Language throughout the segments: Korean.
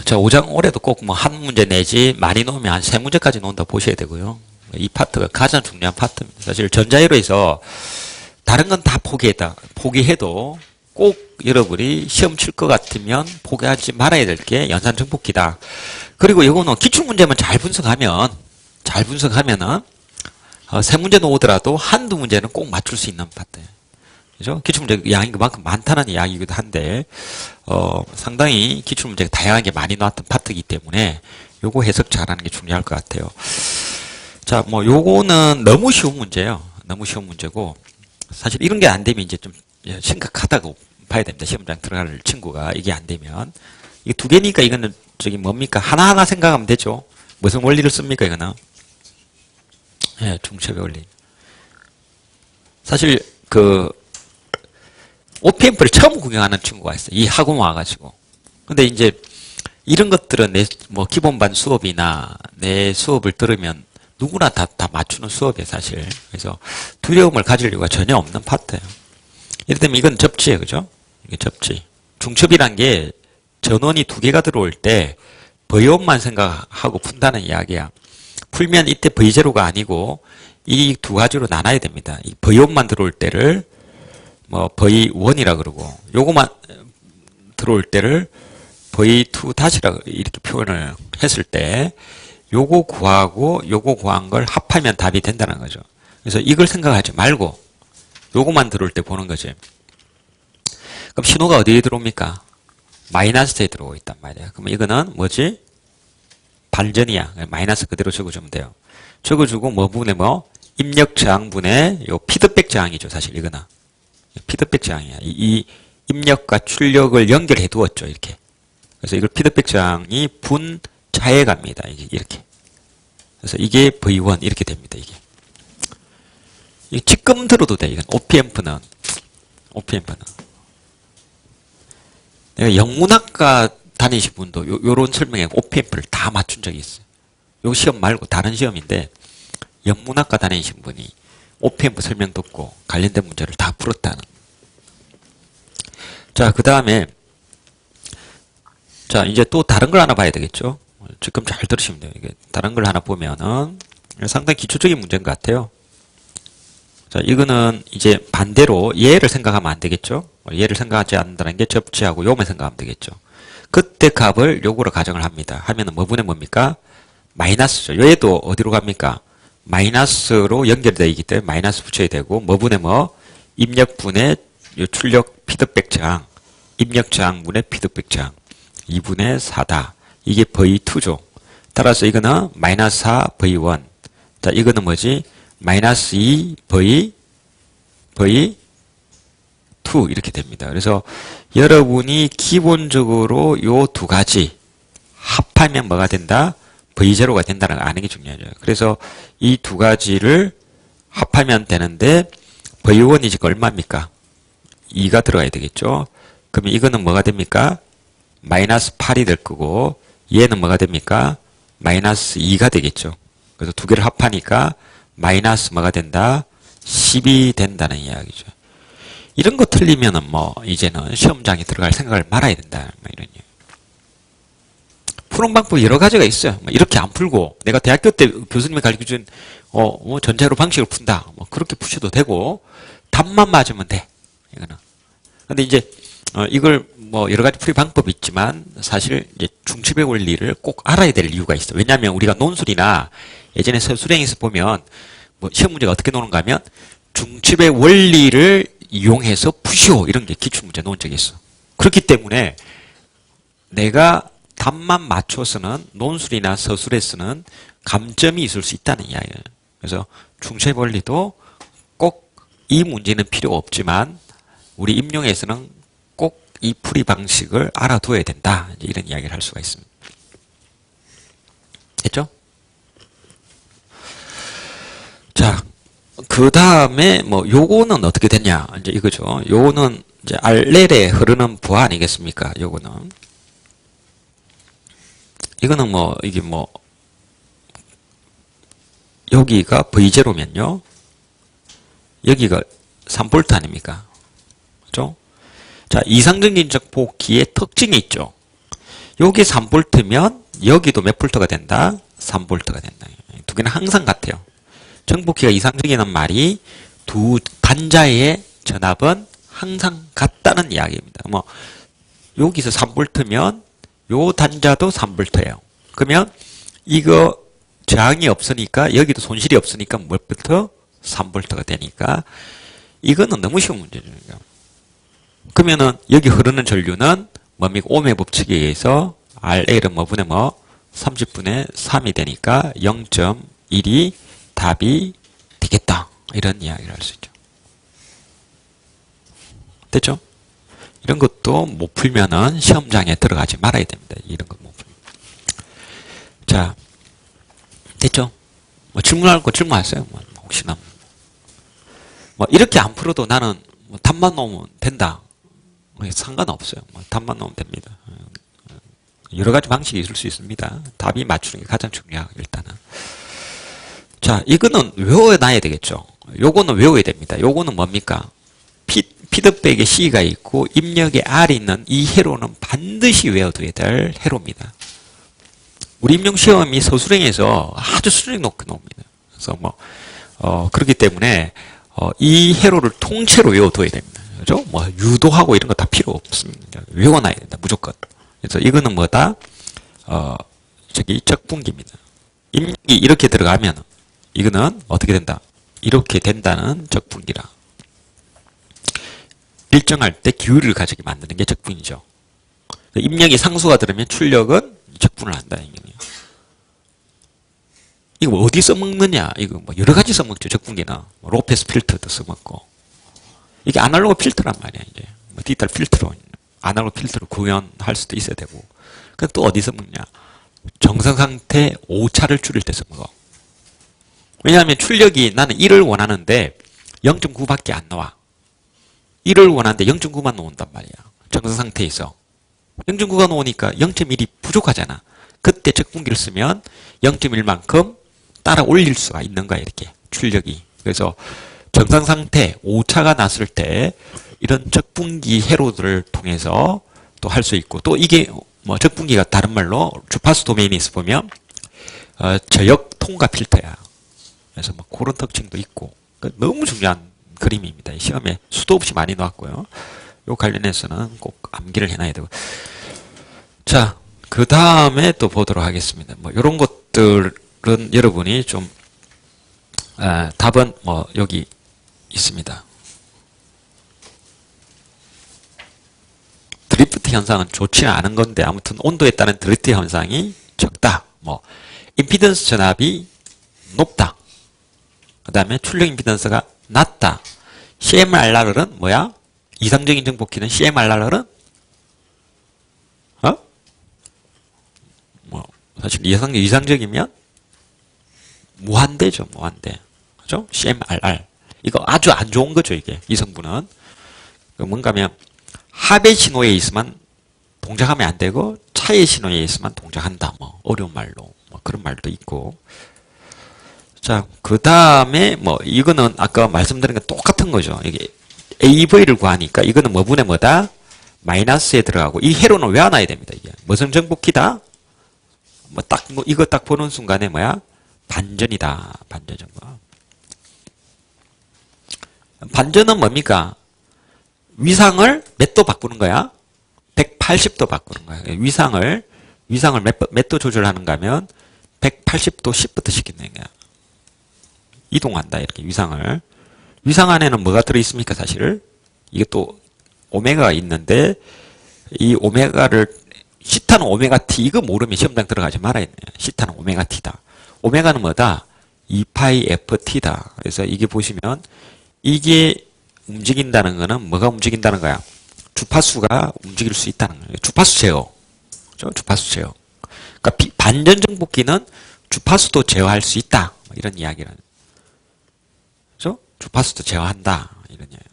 자, 5장 올해도 꼭 뭐 한 문제 내지 많이 놓으면 한 3문제까지 놓는다 보셔야 되고요. 이 파트가 가장 중요한 파트입니다. 사실 전자회로에서 다른 건 다 포기해도 꼭 여러분이 시험 칠 것 같으면 포기하지 말아야 될 게 연산정복기다. 그리고 이거는 기출문제만 잘 분석하면은 3문제 놓으더라도 한두 문제는 꼭 맞출 수 있는 파트예요. 그죠? 기출문제 양이 그만큼 많다는 이야기이기도 한데, 상당히 기출문제가 다양하게 많이 나왔던 파트이기 때문에 요거 해석 잘하는 게 중요할 것 같아요. 자, 뭐 요거는 너무 쉬운 문제예요. 너무 쉬운 문제고, 사실 이런 게 안 되면 이제 좀 심각하다고 봐야 됩니다. 시험장 들어갈 친구가 이게 안 되면. 이게 두 개니까 이거는 저기 뭡니까? 하나하나 생각하면 되죠. 무슨 원리를 씁니까, 이거는? 예, 중첩의 원리. 사실 OPM프를 처음 구경하는 친구가 있어요. 이 학원 와가지고. 근데 이제 이런 것들은 뭐 기본반 수업이나 내 수업을 들으면 누구나 다 맞추는 수업이에요, 사실. 그래서 두려움을 가질 이유가 전혀 없는 파트예요. 이를테면 이건 접지예요, 그죠? 이게 접지. 중첩이란 게 전원이 두 개가 들어올 때 V원만 생각하고 푼다는 이야기야. 풀면 이때 V0가 아니고 이 두 가지로 나눠야 됩니다. 이 V원만 들어올 때를 뭐 V1이라 그러고 요거만 들어올 때를 V2 다시라 이렇게 표현을 했을 때 요거 구하고 요거 구한 걸 합하면 답이 된다는 거죠. 그래서 이걸 생각하지 말고 요거만 들어올 때 보는 거지. 그럼 신호가 어디에 들어옵니까? 마이너스에 들어오고 있단 말이야. 그럼 이거는 뭐지? 반전이야. 마이너스 그대로 적어주면 돼요. 적어주고 뭐 분의 뭐? 입력 저항분의 요 피드백 저항이죠. 사실 이거는. 피드백 저항이야. 이 입력과 출력을 연결해 두었죠. 이렇게. 그래서 이걸 피드백 저항이 분차에 갑니다. 이렇게. 그래서 이게 V1 이렇게 됩니다. 이게 지금 들어도 돼. 이건 OPM프는. 내가 영문학과 다니신 분도 요런 설명에 OPM프를 다 맞춘 적이 있어요. 요 시험 말고 다른 시험인데 영문학과 다니신 분이 OPM프 설명 듣고 관련된 문제를 다 풀었다는. 자, 그 다음에 자, 이제 또 다른 걸 하나 봐야 되겠죠. 지금 잘 들으시면 돼요. 이게 다른 걸 하나 보면은 상당히 기초적인 문제인 것 같아요. 자, 이거는 이제 반대로 얘를 생각하면 안 되겠죠. 얘를 생각하지 않는다는 게 접지하고 요만 생각하면 되겠죠. 그때 값을 요거로 가정을 합니다. 하면은 뭐 분의 뭡니까? 마이너스죠. 얘도 어디로 갑니까? 마이너스로 연결되어 있기 때문에 마이너스 붙여야 되고 뭐 분의 뭐? 입력분의 요 출력 피드백 저항, 입력 저항분의 피드백 저항 2분의 4다. 이게 V2죠. 따라서 이거는 마이너스 4 V1. 자, 이거는 뭐지? 마이너스 2 V2 이렇게 됩니다. 그래서 여러분이 기본적으로 요 두 가지 합하면 뭐가 된다? V0가 된다는 걸 아는 게 중요하죠. 그래서 이 두 가지를 합하면 되는데 V1이 지금 얼마입니까? 2가 들어가야 되겠죠. 그러면 이거는 뭐가 됩니까? 마이너스 8이 될 거고 얘는 뭐가 됩니까? 마이너스 2가 되겠죠. 그래서 두 개를 합하니까 마이너스 뭐가 된다? 10이 된다는 이야기죠. 이런 거 틀리면은 뭐 이제는 시험장에 들어갈 생각을 말아야 된다. 뭐 이런 얘기. 푸는 방법이 여러 가지가 있어요. 뭐 이렇게 안 풀고 내가 대학교 때 교수님이 가르쳐준 뭐 전자로 방식을 푼다. 뭐 그렇게 푸셔도 되고 답만 맞으면 돼. 이거는. 근데 이제 이걸 뭐 여러 가지 풀이 방법이 있지만 사실 이제 중첩의 원리를 꼭 알아야 될 이유가 있어. 왜냐하면 우리가 논술이나 예전에 서술형에서 보면 뭐 시험 문제가 어떻게 노는가 하면 중첩의 원리를 이용해서 푸시오 이런 게 기출문제 놓은 적이 있어. 그렇기 때문에 내가 답만 맞춰서는 논술이나 서술에서는 감점이 있을 수 있다는 이야기예요. 그래서 중첩의 원리도 꼭 이 문제는 필요 없지만 우리 임용에서는 꼭 이 풀이 방식을 알아둬야 된다. 이런 이야기를 할 수가 있습니다. 됐죠? 자, 그 다음에 뭐 요거는 어떻게 됐냐? 이제 이거죠. 요거는 이제 알렐에 흐르는 부하 아니겠습니까? 요거는 이거는 뭐 이게 뭐 여기가 V0면요. 여기가 3V 아닙니까? 그죠? 자, 이상정진적 복기의 특징이 있죠. 여기 3V면 여기도 몇 볼트가 된다? 3V가 된다. 두 개는 항상 같아요. 정복기가 이상적이라는 말이 두 단자의 전압은 항상 같다는 이야기입니다. 뭐 여기서 3V면 요 단자도 3V예요. 그러면 이거 저항이 없으니까 여기도 손실이 없으니까 몇 볼트? 3V가 되니까 이거는 너무 쉬운 문제죠. 그러면은 여기 흐르는 전류는 뭡니까? ohm의 법칙에 의해서 RL은 뭐분의 뭐 30분의 3이 되니까 0.1이 답이 되겠다. 이런 이야기를 할 수 있죠. 됐죠? 이런 것도 못 풀면은 시험장에 들어가지 말아야 됩니다. 이런 거 못 풀면. 자, 됐죠? 뭐 질문할 거 질문하세요. 뭐 혹시나. 뭐 이렇게 안 풀어도 나는 뭐 답만 놓으면 된다. 상관없어요. 뭐 답만 놓으면 됩니다. 여러 가지 방식이 있을 수 있습니다. 답이 맞추는 게 가장 중요하고 일단은. 자, 이거는 외워놔야 되겠죠. 요거는 외워야 됩니다. 요거는 뭡니까? 피드백에 C가 있고 입력에 R이 있는 이 회로는 반드시 외워둬야 될 회로입니다. 우리 임용시험이 서술형에서 아주 수준이 높게 나옵니다. 그래서 뭐 그렇기 때문에 이 회로를 통째로 외워둬야 됩니다. 그죠? 뭐 유도하고 이런 거 다 필요 없습니다. 외워놔야 된다. 무조건. 그래서 이거는 뭐다? 저기 적분기입니다. 입력이 이렇게 들어가면 이거는 어떻게 된다? 이렇게 된다는 적분기라. 일정할 때 기울기를 가지게 만드는 게 적분이죠. 입력이 상수가 들으면 출력은 적분을 한다. 이거 뭐 어디 써먹느냐? 이거 뭐 여러 가지 써먹죠. 적분기는. 뭐 로페스 필터도 써먹고. 이게 아날로그 필터란 말이야. 이제 뭐 디지털 필터로 아날로그 필터로 구현할 수도 있어야 되고. 그럼 또 어디 써먹냐? 정상 상태 오차를 줄일 때 써먹어. 왜냐하면 출력이 나는 1을 원하는데 0.9밖에 안 나와. 1을 원하는데 0.9만 나온단 말이야. 정상 상태에서. 0.9가 나오니까 0.1이 부족하잖아. 그때 적분기를 쓰면 0.1만큼 따라 올릴 수가 있는 거야, 이렇게. 출력이. 그래서 정상 상태 오차가 났을 때 이런 적분기 회로들을 통해서 또 할 수 있고, 또 이게 뭐 적분기가 다른 말로 주파수 도메인에서 보면 저역 통과 필터야. 그래서 뭐 그런 특징도 있고. 너무 중요한 그림입니다. 시험에 수도 없이 많이 나왔고요. 요 관련해서는 꼭 암기를 해놔야 되고. 자, 그 다음에 또 보도록 하겠습니다. 뭐 이런 것들은 여러분이 좀 답은 뭐 여기 있습니다. 드리프트 현상은 좋지 않은 건데 아무튼 온도에 따른 드리프트 현상이 적다. 뭐 임피던스 전압이 높다. 그 다음에 출력 임피던스가 낮다. CMRR은 뭐야? 이상적인 정복기는 CMRR은 뭐 사실 이상적이면 무한대죠. 무한대. 그죠? CMRR. 이거 아주 안 좋은 거죠. 이게 이 성분은 뭔가 하면 합의 신호에 있으면 동작하면 안 되고 차의 신호에 있으면 동작한다. 뭐 어려운 말로 뭐 그런 말도 있고. 자, 그 다음에 뭐 이거는 아까 말씀드린 게 똑같은 거죠. 이게 AV를 구하니까 이거는 뭐분의 뭐다? 마이너스에 들어가고 이 회로는 외워놔야 됩니다. 이게 무슨 정복기다? 뭐 이거 딱 보는 순간에 뭐야? 반전이다. 반전 정복. 반전은 뭡니까? 위상을 몇 도 바꾸는 거야? 180도 바꾸는 거야. 위상을 몇 도 조절하는가 하면 180도 10부터 시키는 거야. 이동한다. 이렇게 위상을. 위상 안에는 뭐가 들어있습니까? 사실 이게 또 오메가가 있는데 이 오메가를 시타는 오메가 t 이거 모르면 시험장 들어가지 말아야 돼요. 시타는 오메가 t다. 오메가는 뭐다? 2파이 ft다. 그래서 이게 보시면 이게 움직인다는 거는 뭐가 움직인다는 거야? 주파수가 움직일 수 있다는 거예요. 주파수 제어. 그렇죠? 주파수 제어. 그러니까 반전 정복기는 주파수도 제어할 수 있다. 이런 이야기를. 그렇죠? 주파수도 제어한다. 이런 이야기.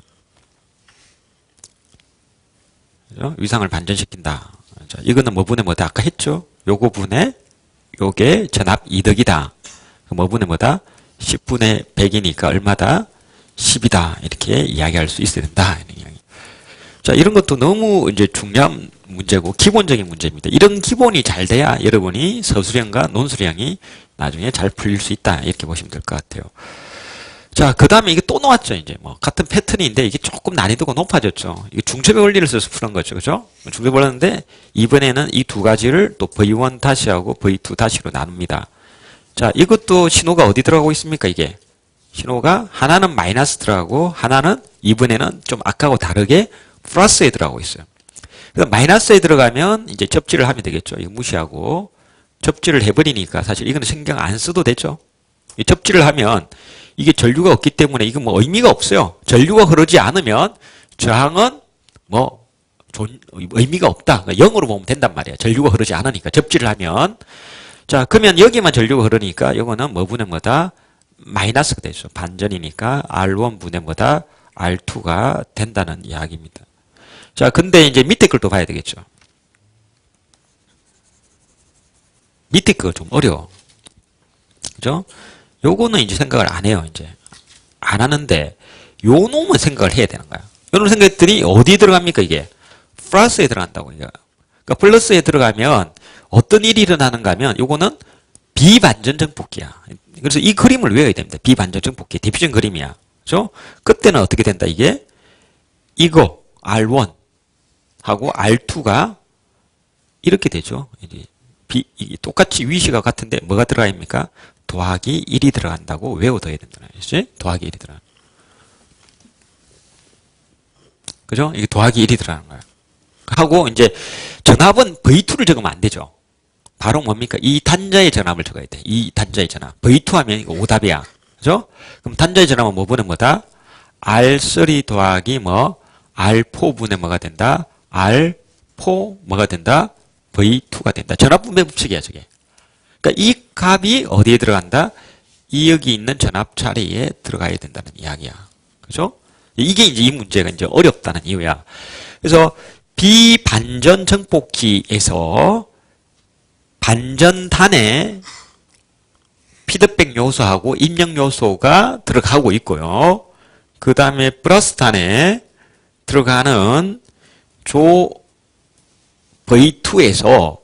그렇죠? 위상을 반전시킨다. 자, 이거는 뭐분의 뭐다? 아까 했죠? 요거 분의 요게 전압 이득이다. 뭐분의 뭐다? 10분의 100이니까 얼마다? 10이다. 이렇게 이야기할 수 있어야 된다. 이런 이야기. 자, 이런 것도 너무 이제 중요한 문제고 기본적인 문제입니다. 이런 기본이 잘 돼야 여러분이 서술형과 논술형이 나중에 잘 풀릴 수 있다. 이렇게 보시면 될 것 같아요. 자, 그 다음에 이게 또 나왔죠. 이제 뭐 같은 패턴인데 이게 조금 난이도가 높아졌죠. 이게 중첩의 원리를 써서 푸는 거죠. 그죠? 중첩을 풀었는데 이번에는 이 두 가지를 또 V1 다시하고 V2 다시로 나눕니다. 자, 이것도 신호가 어디 들어가고 있습니까? 이게 신호가 하나는 마이너스 들어가고 하나는 이번에는 좀 아까하고 다르게 플러스에 들어가고 있어요. 그래서 마이너스에 들어가면 이제 접지를 하면 되겠죠. 이거 무시하고 접지를 해버리니까 사실 이거는 신경 안 써도 되죠. 이 접지를 하면 이게 전류가 없기 때문에 이건 뭐 의미가 없어요. 전류가 흐르지 않으면 저항은 뭐 의미가 없다. 그러니까 0으로 보면 된단 말이에요. 전류가 흐르지 않으니까 접지를 하면. 자, 그러면 여기만 전류가 흐르니까 이거는 뭐 분의 뭐다? 마이너스가 되죠. 반전이니까 R1 분의 뭐다? R2가 된다는 이야기입니다. 자, 근데 이제 밑에 걸 또 봐야 되겠죠. 밑에 거 좀 어려워. 그죠? 요거는 이제 생각을 안 해요, 이제. 안 하는데, 요 놈은 생각을 해야 되는 거야. 요 놈 생각했더니, 어디 들어갑니까, 이게? 플러스에 들어간다고, 이거. 그러니까 플러스에 들어가면, 어떤 일이 일어나는가 하면, 요거는 비반전 정폭기야. 그래서 이 그림을 외워야 됩니다. 비반전 정폭기. 대표적인 그림이야. 그죠? 그때는 어떻게 된다, 이게? 이거, R1 하고 R2가 이렇게 되죠. 이제 똑같이 위시가 같은데 뭐가 들어가 있습니까? 더하기 1이 들어간다고 외워둬야 된다는 거지. 더하기 1이 들어가. 그죠? 이게 더하기 1이 들어가는 거야. 하고 이제 전압은 V2를 적으면 안 되죠. 바로 뭡니까? 이 단자의 전압을 적어야 돼. 이 단자의 전압. V2 하면 이거 오답이야. 그죠? 그럼 단자의 전압은 뭐 분의 뭐다? R3 더하기 뭐 R4 분의 뭐가 된다? R4 뭐가 된다? V2가 된다. 전압분배 법칙이야, 저게. 그러니까 이 값이 어디에 들어간다? 이 여기 있는 전압 자리에 들어가야 된다는 이야기야. 그죠? 이게 이제 이 문제가 이제 어렵다는 이유야. 그래서 비반전 정폭기에서 반전단에 피드백 요소하고 입력 요소가 들어가고 있고요. 그 다음에 플러스단에 들어가는 조 V2에서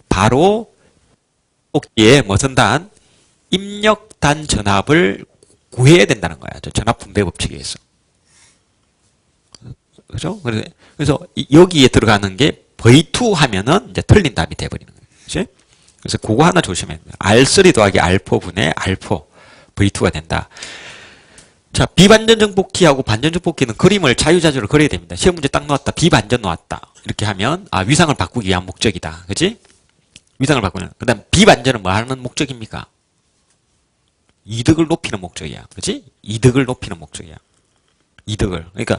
바로 뽑기에 무슨 단? 입력단 전압을 구해야 된다는 거야. 전압 분배 법칙에 의해서. 그죠? 그래서 여기에 들어가는 게 V2 하면은 이제 틀린 답이 돼버리는 거예요. 그치? 그래서 그거 하나 조심해야 돼요. R3 더하기 R4 분의 R4 V2가 된다. 자, 비반전 정폭기하고 반전 정폭기는 그림을 자유자재로 그려야 됩니다. 시험 문제 딱 나왔다. 비반전 나왔다. 이렇게 하면 위상을 바꾸기 위한 목적이다. 그치? 위상을 바꾸는. 그 다음 비반전은 뭐 하는 목적입니까? 이득을 높이는 목적이야. 그치? 이득을 높이는 목적이야. 이득을. 그러니까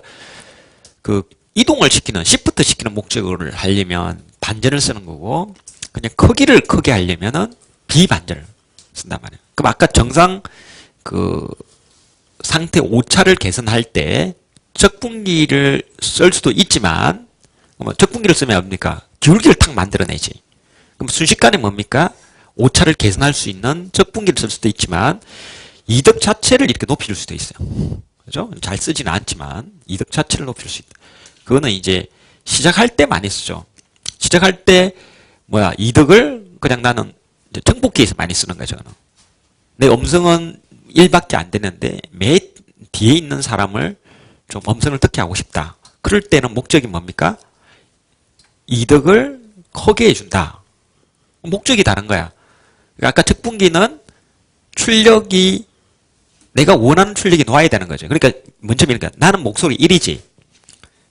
그 이동을 시키는 시프트 시키는 목적을 하려면 반전을 쓰는 거고 그냥 크기를 크게 하려면은 비반전을 쓴단 말이야. 그럼 아까 정상 그 상태 오차를 개선할 때 적분기를 쓸 수도 있지만 적분기를 쓰면 뭡니까? 기울기를 탁 만들어내지. 그럼 순식간에 뭡니까? 오차를 개선할 수 있는 적분기를 쓸 수도 있지만 이득 자체를 이렇게 높일 수도 있어요. 그죠? 잘 쓰지는 않지만 이득 자체를 높일 수 있다. 그거는 이제 시작할 때 많이 쓰죠. 시작할 때 이득을 그냥 나는 정복기에서 많이 쓰는 거죠. 내 음성은 1밖에 안 되는데 매 뒤에 있는 사람을 좀 음성을 듣게 하고 싶다. 그럴 때는 목적이 뭡니까? 이득을 크게 해준다. 목적이 다른 거야. 아까 적분기는 출력이 내가 원하는 출력이 나와야 되는 거죠. 그러니까 문제입니까? 나는 목소리 1이지.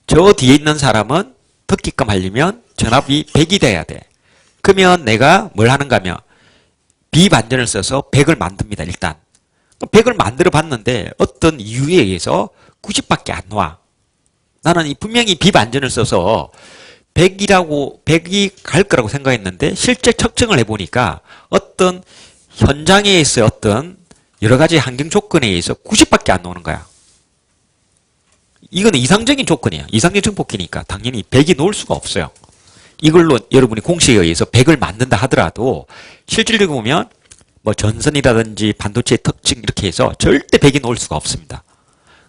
저 뒤에 있는 사람은 듣기끔 하려면 전압이 100이 돼야 돼. 그러면 내가 뭘 하는가 하면 비반전을 써서 100을 만듭니다. 일단. 100을 만들어 봤는데 어떤 이유에 의해서 90밖에 안 나와. 나는 분명히 비반전을 써서 100이 갈 거라고 생각했는데 실제 측정을 해보니까 어떤 현장에서 어떤 여러 가지 환경 조건에 의해서 90밖에 안 나오는 거야. 이거는 이상적인 조건이야. 이상적인 정폭기니까 당연히 100이 놓을 수가 없어요. 이걸로 여러분이 공식에 의해서 100을 만든다 하더라도 실질적으로 보면 뭐 전선이라든지 반도체의 특징 이렇게 해서 절대 100이 놓을 수가 없습니다.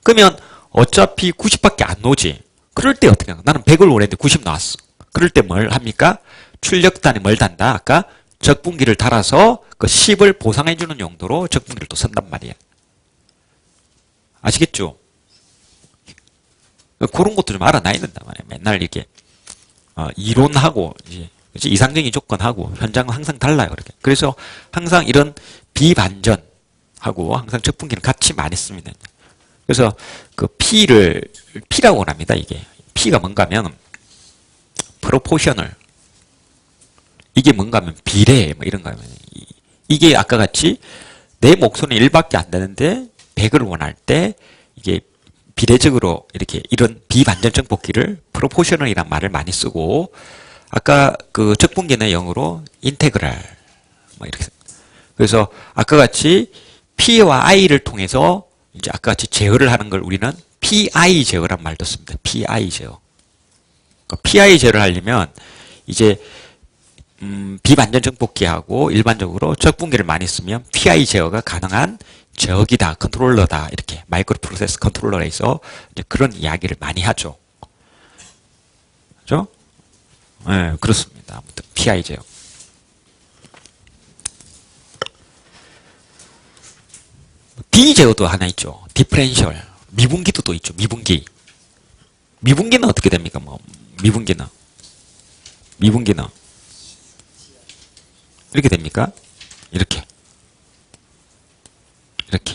그러면 어차피 90밖에 안 나오지. 그럴 때 어떻게 하나? 나는 100을 원했는데 90 나왔어. 그럴 때 뭘 합니까? 출력단에 뭘 단다? 아까 적분기를 달아서 그 10을 보상해주는 용도로 적분기를 또 쓴단 말이에요. 아시겠죠? 그런 것도 좀 알아놔야 된단 말이에요. 맨날 이렇게 이론하고 이제 이상적인 조건하고 현장은 항상 달라요. 그렇게. 그래서 항상 이런 비반전하고 항상 적분기는 같이 많이 씁니다. 그래서 그 P라고 합니다. 이게 P가 뭔가 하면 프로포셔널, 이게 뭔가 하면 비례 뭐 이런 거 하면 이게 아까 같이 내 목소리는 1밖에 안 되는데 100을 원할 때 이게 비례적으로 이렇게 이런 비반전적 복기를 프로포셔널이란 말을 많이 쓰고, 아까 그 적분기는 영어로 인테그랄 뭐 이렇게. 그래서 아까 같이 P와 I를 통해서 이제 아까 같이 제어를 하는 걸 우리는 PI 제어란 말도 씁니다. PI 제어. 그러니까 PI 제어를 하려면 이제 비반전적 복기하고 일반적으로 적분기를 많이 쓰면 PI 제어가 가능한 저기다, 컨트롤러다, 이렇게 마이크로 프로세스 컨트롤러에서 이제 그런 이야기를 많이 하죠. 그죠? 네, 그렇습니다. 아무튼 PI 제어. D 제어도 하나 있죠. 디퍼렌셜. 미분기도 또 있죠. 미분기. 미분기는 어떻게 됩니까? 뭐 미분기는 이렇게 됩니까? 이렇게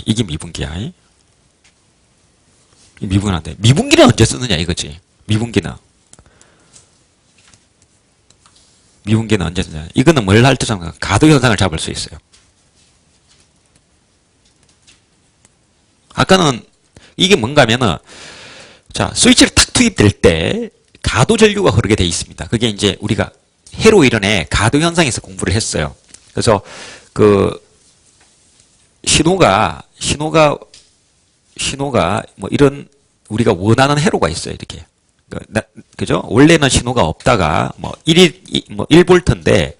이게 미분기야. 이 미분한데 미분기는 언제 쓰느냐 이거지. 미분기는 언제 쓰느냐. 이거는 뭘 할 때 잡는 가도 현상을 잡을 수 있어요. 아까는 이게 뭔가 하면은 자, 스위치를 탁 투입될 때 가도 전류가 흐르게 돼 있습니다. 그게 이제 우리가 회로 이론의 가도 현상에서 공부를 했어요. 그래서 그 신호가 뭐 이런 우리가 원하는 회로가 있어요. 이렇게. 그죠? 원래는 신호가 없다가 뭐 1V인데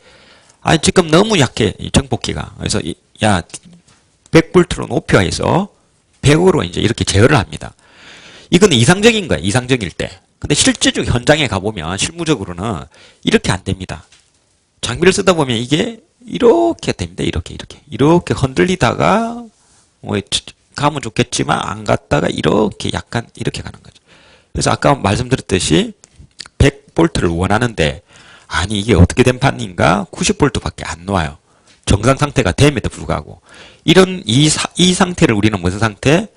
지금 너무 약해. 이 정복기가. 그래서 야 100V로 높여 해서 100으로 이제 이렇게 제어를 합니다. 이거는 이상적인 거예요. 이상적일 때. 근데 실제적 현장에 가보면 실무적으로는 이렇게 안 됩니다. 장비를 쓰다 보면 이게 이렇게 됩니다. 이렇게 흔들리다가 뭐 가면 좋겠지만 안 갔다가 이렇게 약간 이렇게 가는 거죠. 그래서 아까 말씀드렸듯이 100V를 원하는데 아니 이게 어떻게 된 판인가 90V밖에 안 나와요. 정상 상태가 됨에도 불구하고 이런 이 상태를 우리는 무슨 상태?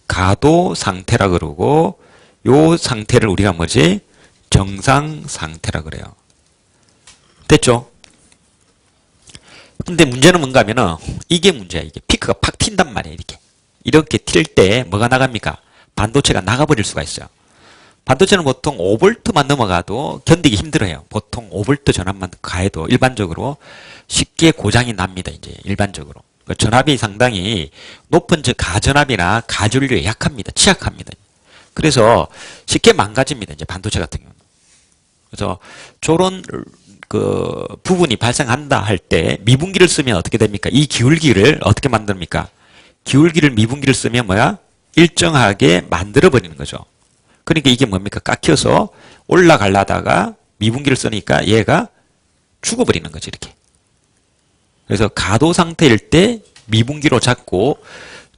가도 상태라 그러고 요 상태를 우리가 뭐지? 정상 상태라 그래요. 됐죠? 근데 문제는 뭔가 하면은 이게 문제야. 이게 피크가 팍 튄단 말이에요. 이렇게 튈 때 뭐가 나갑니까? 반도체가 나가버릴 수가 있어요. 반도체는 보통 5V만 넘어가도 견디기 힘들어요. 보통 5V 전압만 가해도 일반적으로 쉽게 고장이 납니다. 이제 일반적으로. 전압이 상당히 높은 가전압이나 가전류에 약합니다. 취약합니다. 그래서 쉽게 망가집니다. 이제 반도체 같은 경우는. 그래서 저런 그 부분이 발생한다 할 때 미분기를 쓰면 어떻게 됩니까? 이 기울기를 어떻게 만듭니까? 기울기를 미분기를 쓰면 뭐야? 일정하게 만들어 버리는 거죠. 그러니까 이게 뭡니까? 깎여서 올라가려다가 미분기를 쓰니까 얘가 죽어버리는 거지, 이렇게. 그래서 가도 상태일 때 미분기로 잡고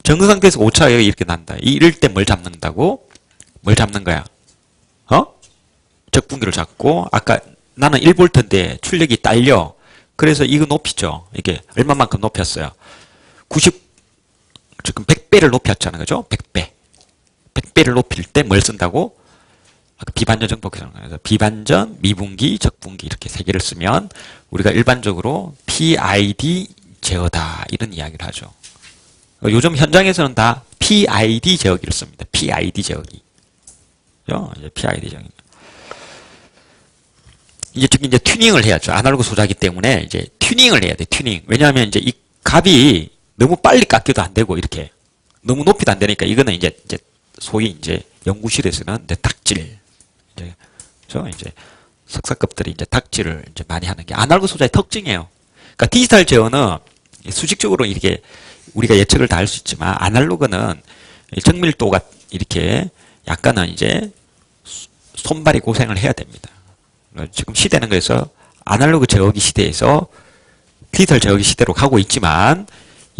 정상 상태에서 오차가 이렇게 난다. 이럴 때 뭘 잡는다고? 뭘 잡는 거야? 적분기를 잡고 아까 나는 1V인데 출력이 딸려. 그래서 이거 높이죠. 이게 얼마만큼 높였어요? 지금 100배를 높였잖아요. 그죠? 100배. 100배를 높일 때 뭘 쓴다고? 비반전 정복기잖아요. 그래서 비반전, 미분기, 적분기 이렇게 세 개를 쓰면 우리가 일반적으로 PID 제어다 이런 이야기를 하죠. 요즘 현장에서는 다 PID 제어기를 씁니다. PID 제어기. 이제 PID 제어기. 이제 튜닝을 해야죠. 아날로그 소자기 때문에 이제 튜닝을 해야 돼. 튜닝. 왜냐하면 이제 이 값이 너무 빨리 깎여도 안 되고 이렇게 너무 높이도 안 되니까 이거는 이제 소위 이제 연구실에서는 이제 닥질. 이제 석사급들이 이제 닥질을 이제 많이 하는 게 아날로그 소자의 특징이에요. 그러니까 디지털 제어는 수직적으로 이렇게 우리가 예측을 다 할 수 있지만 아날로그는 정밀도가 이렇게 약간은 이제 손발이 고생을 해야 됩니다. 지금 시대는 그래서 아날로그 제어기 시대에서 디지털 제어기 시대로 가고 있지만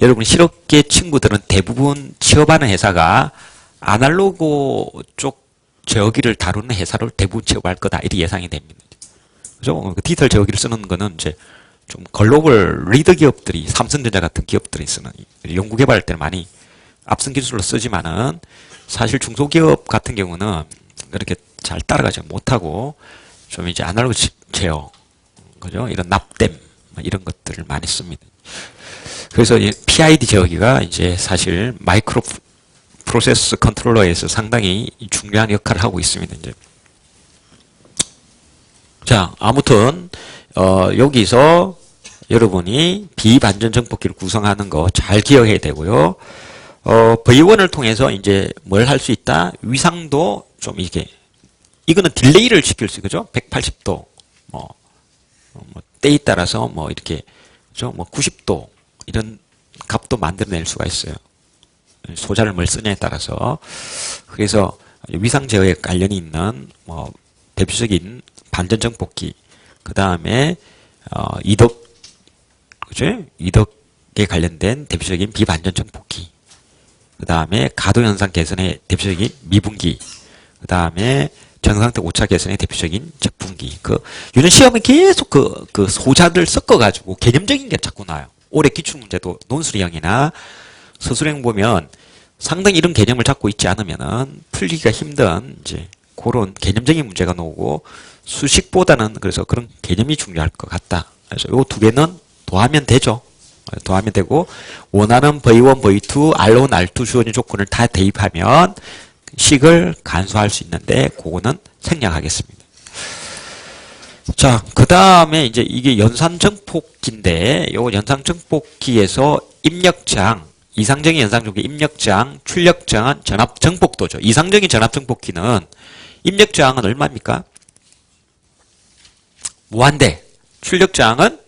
여러분 실업계 친구들은 대부분 취업하는 회사가 아날로그 쪽 제어기를 다루는 회사를 대부분 취업할 거다 이렇게 예상이 됩니다. 그죠? 디지털 제어기를 쓰는 거는 이제 좀 글로벌 리더 기업들이 삼성전자 같은 기업들이 쓰는 연구개발할 때는 많이 앞선 기술로 쓰지만은 사실 중소기업 같은 경우는 그렇게 잘 따라가지 못하고 좀 이제 아날로그 제어, 그죠? 이런 납땜 이런 것들을 많이 씁니다. 그래서 PID 제어기가 이제 사실 마이크로 프로세스 컨트롤러에서 상당히 중요한 역할을 하고 있습니다. 이제. 자, 아무튼 여기서 여러분이 비반전 정폭기를 구성하는 거 잘 기억해야 되고요. V1을 통해서 이제 뭘 할 수 있다? 위상도 좀 이게 이거는 딜레이를 시킬 수 있죠. 180도 때에 따라서 뭐 이렇게 그죠? 뭐 90도 이런 값도 만들어낼 수가 있어요. 소자를 뭘 쓰냐에 따라서. 그래서 위상 제어에 관련이 있는 뭐 대표적인 반전 정폭기, 그 다음에 이덕, 그죠? 이덕에 관련된 대표적인 비반전 정폭기, 그 다음에 가도 현상 개선의 대표적인 미분기, 그 다음에 정상적 오차 개선의 대표적인 적분기. 요즘 시험에 계속 그 소자들 섞어가지고 개념적인 게 자꾸 나와요. 올해 기출문제도 논술형이나 서술형 보면 상당히 이런 개념을 잡고 있지 않으면은 풀기가 힘든 이제 그런 개념적인 문제가 나오고 수식보다는 그래서 그런 개념이 중요할 것 같다. 그래서 요 두 개는 더하면 되죠. 더하면 되고 원하는 V1, V2, R1, R2 주어진 조건을 다 대입하면 식을 간수할 수 있는데 그거는 생략하겠습니다. 자, 그 다음에 이제 이게 연산정폭기인데 요 연산정폭기에서 입력장, 이상적인 연산정폭기 입력장, 출력장은 전압정폭도죠. 이상적인 전압정폭기는 입력장은 얼마입니까? 무한대. 출력장은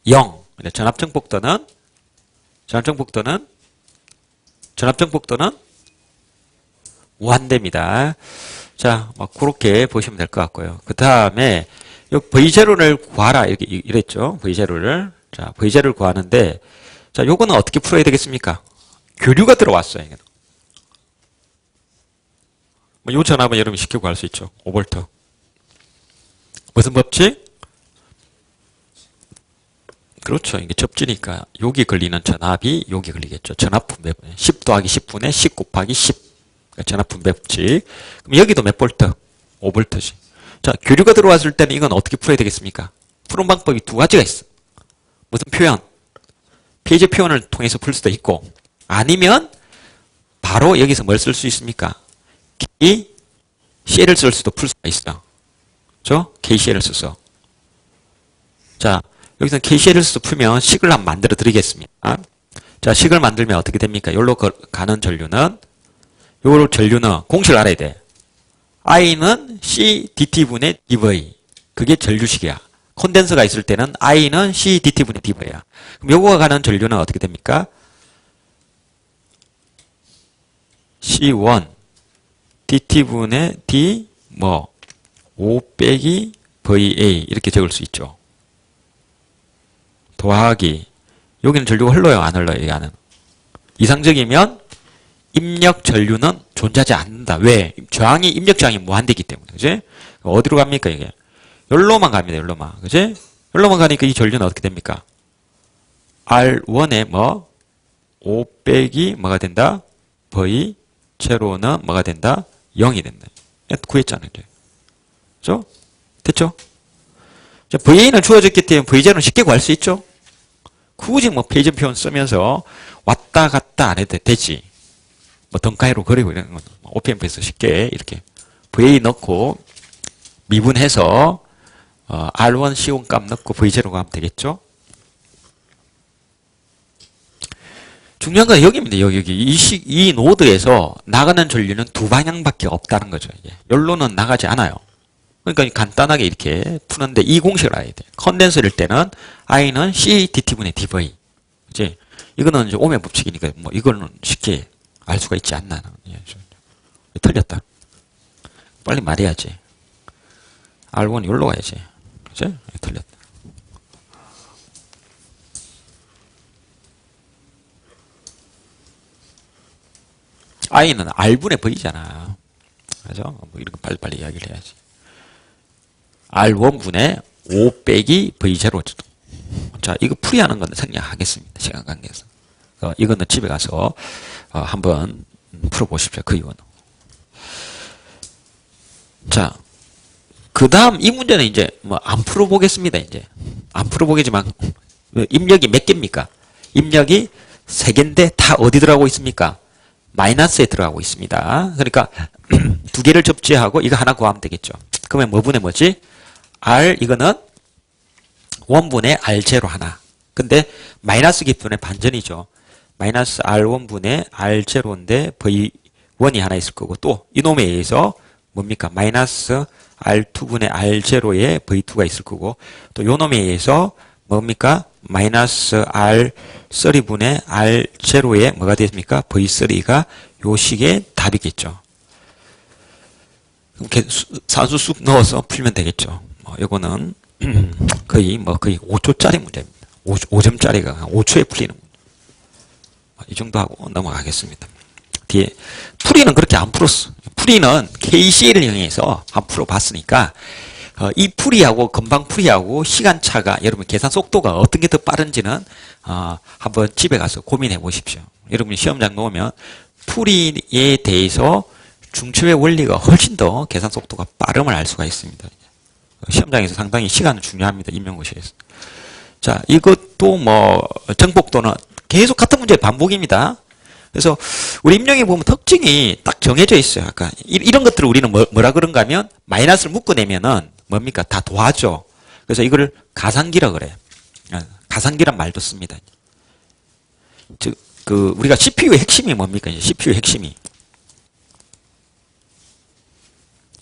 0. 전압정폭도는 무한대입니다. 자, 뭐 그렇게 보시면 될 것 같고요. 그 다음에 요 V0를 구하라 이랬죠. V0를. 자, V0를 구하는데 자, 요거는 어떻게 풀어야 되겠습니까? 교류가 들어왔어요. 이거는. 뭐 요 전압은 여러분 쉽게 구할 수 있죠. 5V. 무슨 법칙? 그렇죠. 이게 접지니까 여기 걸리는 전압이 여기 걸리겠죠. 전압 분배. 10 더하기 10분의 10 곱하기 10. 전압 분배 법칙. 그럼 여기도 몇 볼트? 5볼트지. 자, 교류가 들어왔을 때는 이건 어떻게 풀어야 되겠습니까? 푸는 방법이 두 가지가 있어. 무슨 표현? 페이지 표현을 통해서 풀 수도 있고 아니면 바로 여기서 뭘 쓸 수 있습니까? KCL을 쓸 수도 풀 수가 있어. 그렇죠? KCL을 써서. 자, 여기서 KCL을 써서 풀면 식을 한번 만들어 드리겠습니다. 자, 식을 만들면 어떻게 됩니까? 여기로 가는 전류는 요걸 전류는 공식을 알아야 돼. I는 C dT분의 dV. 그게 전류식이야. 콘덴서가 있을 때는 I는 C dT분의 dV야. 그럼 요거가 가는 전류는 어떻게 됩니까? C1 dT분의 D 뭐 5 빼기 VA 이렇게 적을 수 있죠. 더하기 여기는 전류가 흘러요? 안 흘러요? 이 안은. 이상적이면 입력 전류는 존재하지 않는다. 왜? 저항이 입력 저항이 무한대이기 때문에. 그지? 어디로 갑니까 이게? 여기로만 갑니다. 여기로만. 그지? 여기로만 가니까 이 전류는 어떻게 됩니까? R1에 뭐 5 빼기 뭐가 된다? V 제로는 뭐가 된다? 0이 된다. 구했잖아요. 그죠? 됐죠? VA는 주어졌기 때문에 V제로는 쉽게 구할 수 있죠? 굳이 뭐 페이지 표현 쓰면서 왔다 갔다 안 해도 되지. 뭐 덩카이로 그리고 이런 건 OPMP에서 쉽게 이렇게 VA 넣고 미분해서 R1, C1 값 넣고 V0 가면 되겠죠? 중요한 건 여기입니다. 여기. 이 노드에서 나가는 전류는 두 방향밖에 없다는 거죠. 여기로는 나가지 않아요. 그러니까 간단하게 이렇게 푸는데 이 공식을 알아야 돼. 컨덴서일 때는 I는 C dT분의 dV. 그치? 이거는 이제 오음의 법칙이니까 뭐 이거는 쉽게 알 수가 있지 않나. 틀렸다. 빨리 말해야지. R1 여기로 가야지. 그죠? 틀렸다. I는 R분의 V잖아. 그죠? 뭐 이런 거 빨리빨리 이야기를 해야지. R1분의 5 빼기 V0. 자, 이거 풀이하는 건 생략하겠습니다. 시간 관계에서. 이거는 집에 가서 한번 풀어보십시오. 그 이유는. 자, 그 다음 이 문제는 이제 뭐 안 풀어보겠습니다. 이제 안 풀어보겠지만 입력이 몇 개입니까? 입력이 3개인데 다 어디 들어가고 있습니까? 마이너스에 들어가고 있습니다. 그러니까 두 개를 접지하고 이거 하나 구하면 되겠죠. 그러면 뭐분의 뭐지? R 이거는 원분의 R0 하나. 근데 마이너스 기분의 반전이죠. 마이너스 R1분의 R0인데 V1이 하나 있을 거고 또 이놈에 의해서 뭡니까? 마이너스 R2분의 R0에 V2가 있을 거고 또 요놈에 의해서 뭡니까? 마이너스 R3분의 R0에 뭐가 되십니까? V3가 요 식의 답이겠죠. 이렇게 산수 쑥 넣어서 풀면 되겠죠. 요거는 거의 5초짜리 문제입니다. 5점짜리가 5초에 풀리는 문제. 이 정도 하고 넘어가겠습니다. 뒤에 풀이는 그렇게 안 풀었어. 풀이는 KCL을 이용해서 안 풀어봤으니까 이 풀이하고 금방 풀이하고 시간차가 여러분 계산 속도가 어떤 게 더 빠른지는 한번 집에 가서 고민해 보십시오. 여러분이 시험장 놓으면 풀이에 대해서 중첩의 원리가 훨씬 더 계산 속도가 빠름을 알 수가 있습니다. 시험장에서 상당히 시간은 중요합니다. 임용고시에서. 자, 이것도 정복도는 계속 같은 문제의 반복입니다. 그래서 우리 임용에 보면 특징이 딱 정해져 있어요. 아까 이런 것들을 우리는 뭐라 그런가 하면 마이너스를 묶어내면은 뭡니까? 다 도와줘. 그래서 이걸 가상기라 그래. 가상기란 말도 씁니다. 즉, 우리가 CPU의 핵심이 뭡니까? 이제 CPU 핵심이.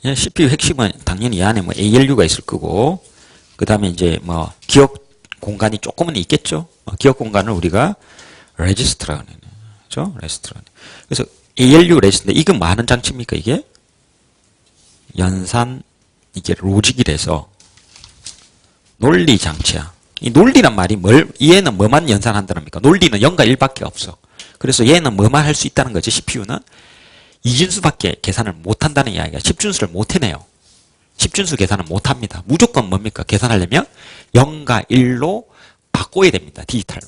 CPU 핵심은 당연히 이 안에 ALU가 있을 거고, 그 다음에 이제 기억 공간이 조금은 있겠죠. 기억 공간을 우리가 레지스트라고 하는 그렇죠? 레지스트라. 그래서 ALU 레지스트인데 이건 뭐 하는 장치입니까? 이게 연산 이게 로직이라서 논리 장치야. 이 논리란 말이 얘는 뭐만 연산한다는 겁니까? 논리는 0과 1밖에 없어. 그래서 얘는 뭐만 할 수 있다는 거지. CPU는 이진수밖에 계산을 못한다는 이야기야. 10준수를 못 해내요. 10준수 계산을 못합니다. 무조건 뭡니까? 계산하려면 0과 1로 바꿔야 됩니다. 디지털로.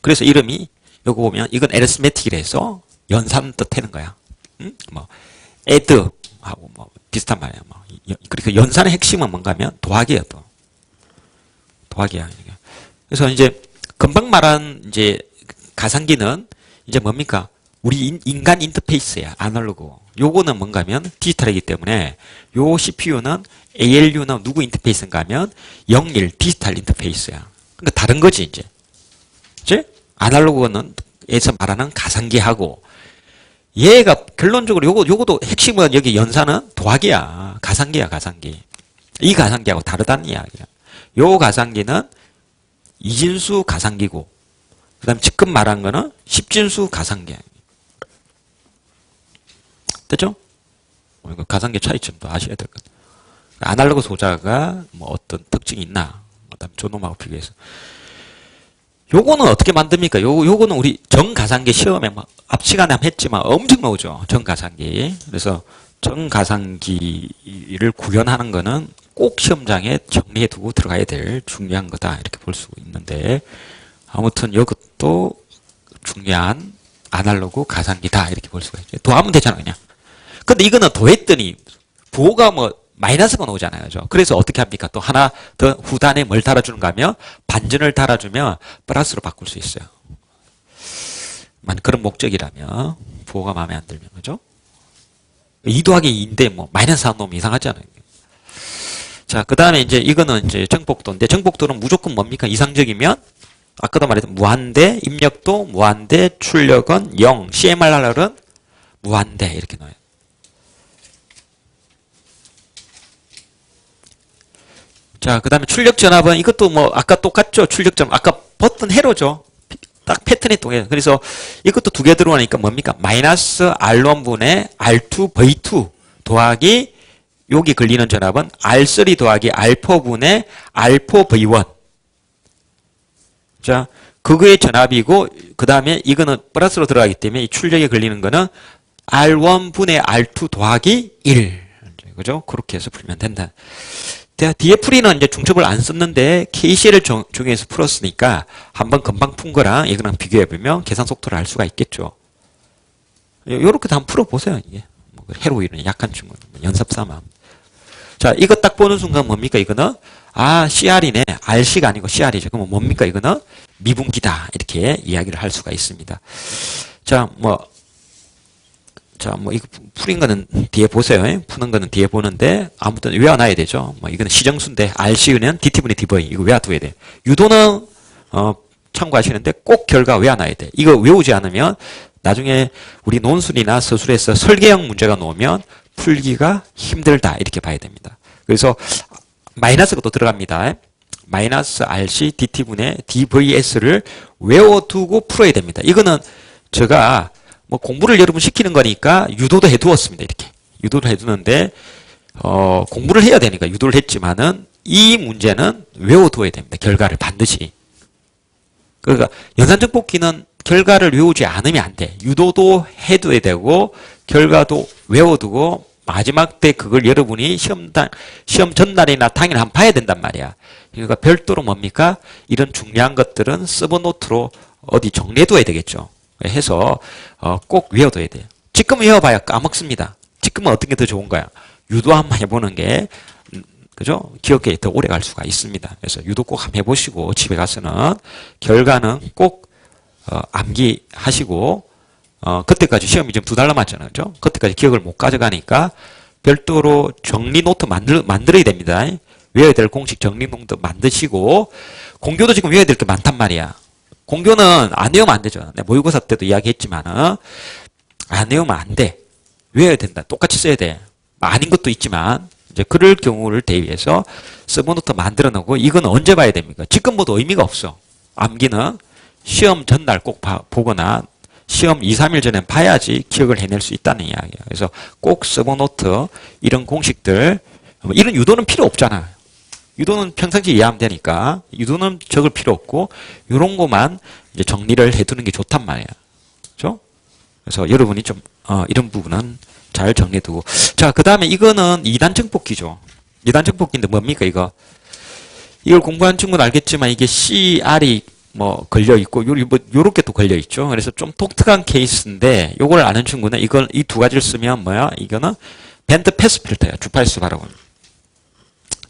그래서 이름이 요거 보면 이건 에리스메틱이라 해서 연산 뜻하는 거야. 응? add하고 비슷한 말이야. 그러니까 연산의 핵심은 뭔가 하면 도하기야 또. 도하기야. 그래서 이제 금방 말한 이제 가상기는 이제 뭡니까? 우리 인간 인터페이스야. 아날로그. 요거는 뭔가 하면 디지털이기 때문에 요 CPU는 ALU는 누구 인터페이스인가 하면 01 디지털 인터페이스야. 그러니까 다른 거지 이제. 그치? 아날로그는 에서 말하는 가상기하고 얘가 결론적으로 요거도 핵심은 여기 연산은 도하기야. 가상기야, 가상기. 이 가상기하고 다르다는 이야기야. 요 가상기는 이진수 가상기고 그 다음 지금 말한 거는 10진수 가상기야. 됐죠? 이거 가상기 차이점도 아셔야 될 것 같아요. 아날로그 소자가 어떤 특징이 있나? 그다음 존엄하고 비교해서. 요거는 어떻게 만듭니까? 요거는 우리 정가상기 시험에 앞 시간에 한번 했지만 엄청 나오죠. 정가상기. 그래서 정가상기를 구현하는 거는 꼭 시험장에 정리해 두고 들어가야 될 중요한 거다. 이렇게 볼 수 있는데 아무튼 이것도 중요한 아날로그 가상기다. 이렇게 볼 수가 있죠. 더하면 되잖아, 그냥. 근데 이거는 더했더니 부호가 마이너스가 나오잖아요. 그죠? 그래서 어떻게 합니까? 또 하나 더 후단에 뭘 달아주는가 하면 반전을 달아주면 플러스로 바꿀 수 있어요. 그런 목적이라면 부호가 마음에 안 들면 그죠? 2 더하기 2인데 마이너스 한 놈 이상하잖아요. 자, 그 다음에 이제 이거는 이제 정복도인데 정복도는 무조건 뭡니까? 이상적이면 아까도 말했던 무한대, 입력도 무한대, 출력은 0, CMRR은 무한대 이렇게 넣어요. 자, 그 다음에 출력 전압은 이것도 아까 똑같죠? 출력 전압. 아까 버튼 회로죠? 딱 패턴이 동해요. 그래서 이것도 두 개 들어오니까 뭡니까? 마이너스 R1분의 R2 V2 더하기 여기 걸리는 전압은 R3 더하기 R4분의 R4 V1. 자, 그거의 전압이고, 그 다음에 이거는 플러스로 들어가기 때문에 이 출력에 걸리는 거는 R1분의 R2 더하기 1. 그죠? 그렇게 해서 풀면 된다. 뒤에 풀이는 이제 중첩을 안 썼는데 KCL을 적용해서 풀었으니까 한번 금방 푼 거랑 이거랑 비교해보면 계산 속도를 알 수가 있겠죠. 요렇게 다 한번 풀어보세요. 이게. 뭐 헤로인은 약한 친구. 연습 삼아. 자, 이거 딱 보는 순간 뭡니까? 이거는 CR이네. RC가 아니고 CR이죠. 그러면 뭡니까? 이거는 미분기다. 이렇게 이야기를 할 수가 있습니다. 자, 이거 풀인 거는 뒤에 보세요. 푸는 거는 뒤에 보는데, 아무튼 외워놔야 되죠. 이거는 시정수인데, RC는 DT분의 DV. 이거 외워둬야 돼. 유도는, 참고하시는데 꼭 결과 외워놔야 돼. 이거 외우지 않으면, 나중에 우리 논술이나 서술에서 설계형 문제가 나오면 풀기가 힘들다. 이렇게 봐야 됩니다. 그래서, 마이너스가 또 들어갑니다. 마이너스 RC DT분의 DVS를 외워두고 풀어야 됩니다. 이거는 제가 공부를 여러분 시키는 거니까 유도도 해두었습니다. 이렇게. 유도를 해두는데, 공부를 해야 되니까 유도를 했지만은 이 문제는 외워둬야 됩니다. 결과를 반드시. 그러니까 연산정복기는 결과를 외우지 않으면 안 돼. 유도도 해둬야 되고, 결과도 외워두고, 마지막 때 그걸 여러분이 시험 전날이나 당일 한번 봐야 된단 말이야. 그러니까 별도로 뭡니까? 이런 중요한 것들은 서브노트로 어디 정리해둬야 되겠죠. 해서 꼭 외워둬야 돼요. 지금 외워봐야 까먹습니다. 지금은 어떤 게 더 좋은 거야? 유도 한번 해보는 게 그죠? 기억에 더 오래 갈 수가 있습니다. 그래서 유도 꼭 한번 해보시고 집에 가서는 결과는 꼭 암기하시고 그때까지 시험이 지금 2달 남았잖아요. 그죠? 그때까지 기억을 못 가져가니까 별도로 정리 노트 만들어야 됩니다. 외워야 될 공식 정리 노트 만드시고 공교도 지금 외워야 될 게 많단 말이야. 공교는 안 외우면 안 되죠. 내가 모의고사 때도 이야기했지만은 안 외우면 안 돼. 외워야 된다. 똑같이 써야 돼. 아닌 것도 있지만 이제 그럴 경우를 대비해서 서브노트 만들어 놓고 이건 언제 봐야 됩니까? 지금 봐도 의미가 없어. 암기는 시험 전날 꼭 보거나 시험 2, 3일 전에 봐야지 기억을 해낼 수 있다는 이야기예요. 그래서 꼭 서브노트 이런 공식들 이런 유도는 필요 없잖아요. 유도는 평상시 이해하면 되니까 유도는 적을 필요 없고 이런 것만 이제 정리를 해두는 게 좋단 말이에요. 그렇죠? 그래서 여러분이 좀 이런 부분은 잘 정리해두고 자, 그 다음에 이거는 2단 정복기죠. 2단 정복기인데 뭡니까 이거? 이걸 공부한 친구는 알겠지만 이게 CR이 걸려 있고 요렇게 또 걸려 있죠. 그래서 좀 독특한 케이스인데 요걸 아는 친구는 이 두 가지를 쓰면 이거는 밴드 패스 필터야. 주파수 바라고.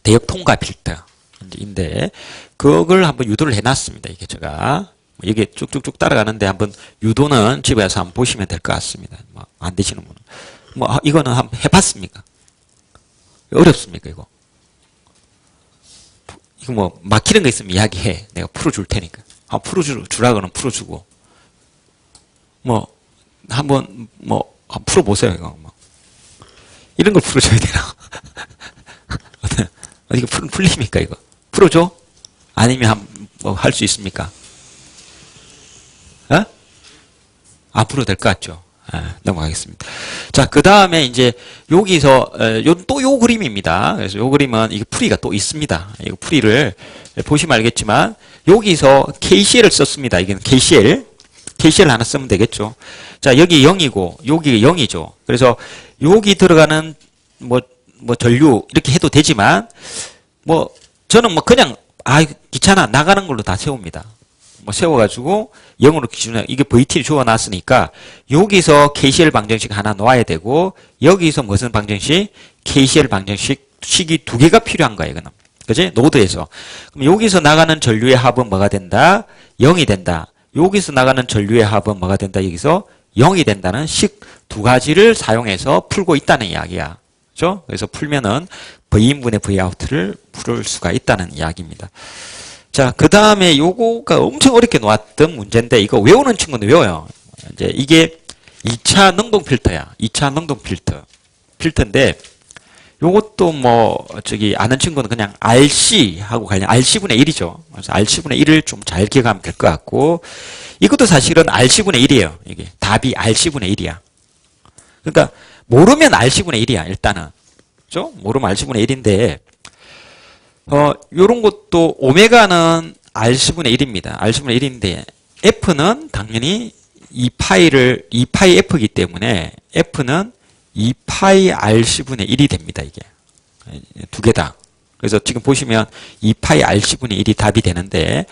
대역 통과 필터인데 그걸 한번 유도를 해놨습니다. 이게 제가 이게 쭉쭉쭉 따라가는데 한번 유도는 집에 가서 한번 보시면 될 것 같습니다. 안 되시는 분은 이거는 한번 해봤습니까? 어렵습니까 이거? 이거 막히는 거 있으면 이야기해. 내가 풀어줄 테니까. 풀어주라고는 풀어주고 한번 풀어보세요 이거. 이런 걸 풀어줘야 되나? 이거 풀립니까, 이거? 풀어줘? 아니면 할 수 있습니까? 안 풀어도 될 것 같죠? 넘어가겠습니다. 자, 그 다음에 이제 여기서, 또 요 그림입니다. 그래서 요 그림은 이게 풀이가 또 있습니다. 이거 풀이를 보시면 알겠지만, 여기서 KCL을 썼습니다. 이게 KCL. KCL 하나 쓰면 되겠죠. 자, 여기 0이고, 여기 0이죠. 그래서 여기 들어가는 전류 이렇게 해도 되지만 저는 그냥 귀찮아 나가는 걸로 다 세웁니다. 세워가지고 0으로 기준에 이게 VT를 주어놨으니까 여기서 KCL 방정식 하나 놓아야 되고 여기서 무슨 방정식? KCL 방정식이 2개가 필요한 거예요. 이거는. 그지? 노드에서. 그럼 여기서 나가는 전류의 합은 뭐가 된다? 0이 된다. 여기서 나가는 전류의 합은 뭐가 된다? 여기서 0이 된다는 식 2가지를 사용해서 풀고 있다는 이야기야. 그렇죠? 그래서 풀면은 V인분의 Vout를 풀을 수가 있다는 이야기입니다. 자, 그 다음에 요거가 엄청 어렵게 나왔던 문제인데 이거 외우는 친구는 외워요. 이제 이게 2차 능동 필터야. 2차 능동 필터인데 요것도 아는 친구는 그냥 RC하고 관련 RC분의 1이죠. 그래서 RC분의 1을 좀 잘 기억하면 될 것 같고 이것도 사실은 RC분의 1이에요. 이게 답이 RC분의 1이야. 그러니까 모르면 RC분의 1이야. 일단은. 그죠? 모르면 Rc분의 1인데, 요런 것도 오메가는 Rc분의 1입니다. Rc분의 1인데, F는 당연히 2파이 F이기 때문에 F는 2파이 Rc분의 1이 됩니다, 이게. 두 개 다. 그래서 지금 보시면 2파이 Rc분의 1이 답이 되는데,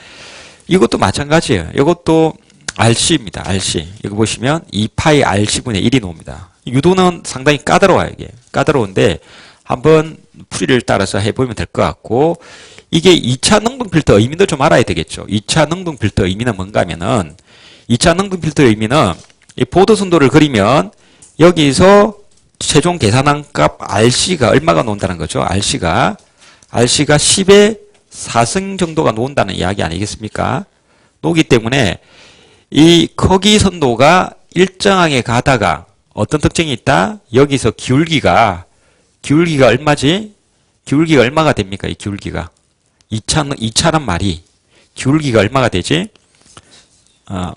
이것도 마찬가지예요. 이것도 RC입니다. RC. 이거 보시면 2파이 RC분의 1이 나옵니다. 유도는 상당히 까다로워요. 이게 까다로운데 한번 풀이를 따라서 해보면 될 것 같고, 이게 2차 능동 필터 의미도 좀 알아야 되겠죠. 2차 능동 필터 의미는 뭔가 하면은 2차 능동 필터 의미는 이 보도선도를 그리면 여기서 최종 계산한 값 RC가 얼마가 나온다는 거죠. RC가 10의 4승 정도가 나온다는 이야기 아니겠습니까? 놓기 때문에 이 커기 선도가 일정하게 가다가 어떤 특징이 있다? 여기서 기울기가 얼마지? 기울기가 얼마가 됩니까? 이 기울기가. 2차란 말이 기울기가 얼마가 되지?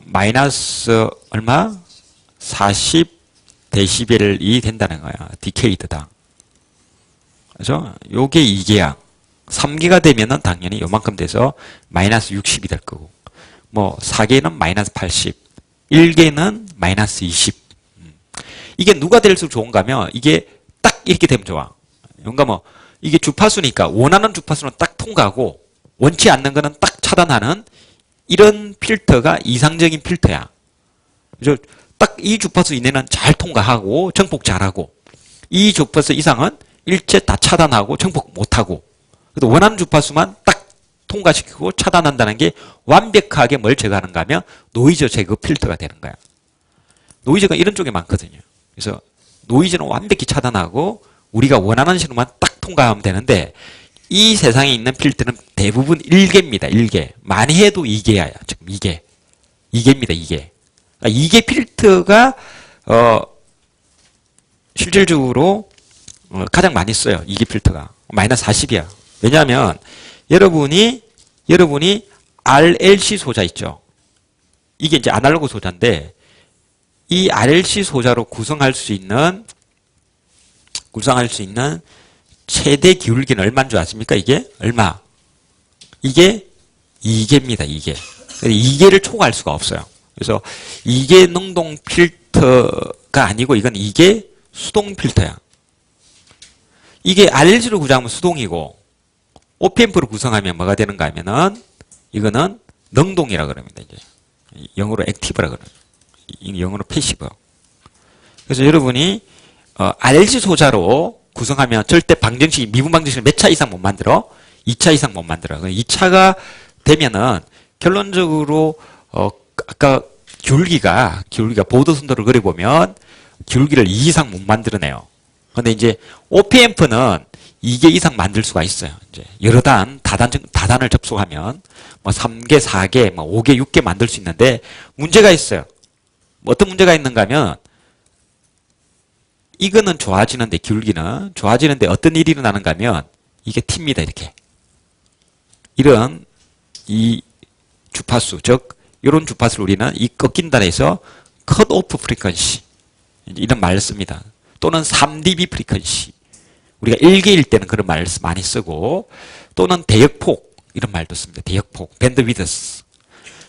마이너스 얼마? 40 데시벨이 된다는 거야. 디케이드당. 그죠? 요게 2개야. 3개가 되면은 당연히 요만큼 돼서 마이너스 60이 될 거고. 뭐 4개는 마이너스 80, 1개는 마이너스 20. 이게 누가 될수록 좋은가 하면 이게 딱 이렇게 되면 좋아. 뭔가 뭐 이게 주파수니까 원하는 주파수는 딱 통과하고 원치 않는 거는 딱 차단하는 이런 필터가 이상적인 필터야. 그래서 딱 이 주파수 이내는 잘 통과하고 정폭 잘하고, 이 주파수 이상은 일체 다 차단하고 정폭 못하고, 그래서 원하는 주파수만 딱 통과시키고 차단한다는 게 완벽하게 뭘 제거하는가 하면 노이즈 제거 필터가 되는 거야. 노이즈가 이런 쪽에 많거든요. 그래서 노이즈는 완벽히 차단하고 우리가 원하는 신호만 딱 통과하면 되는데, 이 세상에 있는 필터는 대부분 1개입니다. 1개. 많이 해도 2개야. 지금 2개. 2개입니다. 2개. 그러니까 2개 필터가 실질적으로 가장 많이 써요. 2개 필터가. 마이너스 40이야. 왜냐하면 여러분이 RLC 소자 있죠. 이게 이제 아날로그 소자인데, 이 RLC 소자로 구성할 수 있는 최대 기울기는 얼마인 줄 아십니까? 이게 얼마? 이게 2개입니다. 2개. 2개를 초과할 수가 없어요. 그래서 2개 능동 필터가 아니고 이건 2개 수동 필터야. 이게 RLC로 구성하면 수동이고 OPMP로 구성하면 뭐가 되는가 하면은 이거는 능동이라 그럽니다. 이제 영어로 액티브라 그래요. 영어로 패시브. 그래서 여러분이 RLC 소자로 구성하면 절대 방정식, 미분 방정식을 몇 차 이상 못 만들어? 2차 이상 못 만들어. 2차가 되면은 결론적으로 아까 기울기가 보도선도를 그려보면 기울기를 2 이상 못 만들어내요. 근데 이제 OPMP는 2개 이상 만들 수가 있어요. 이제 여러 다단을 접속하면 뭐 3개, 4개, 뭐 5개, 6개 만들 수 있는데 문제가 있어요. 뭐 어떤 문제가 있는가 하면 이거는 좋아지는데, 기울기는 좋아지는데 어떤 일이 일어나는가 하면 이게 튑니다. 이렇게. 이런 이 주파수, 즉 이런 주파수를 우리는 이 꺾인다 해서 컷 오프 프리퀀시 이런 말을 씁니다. 또는 3dB 프리퀀시. 우리가 1개일 때는 그런 말을 많이 쓰고, 또는 대역폭 이런 말도 씁니다. 대역폭, 밴드위드스.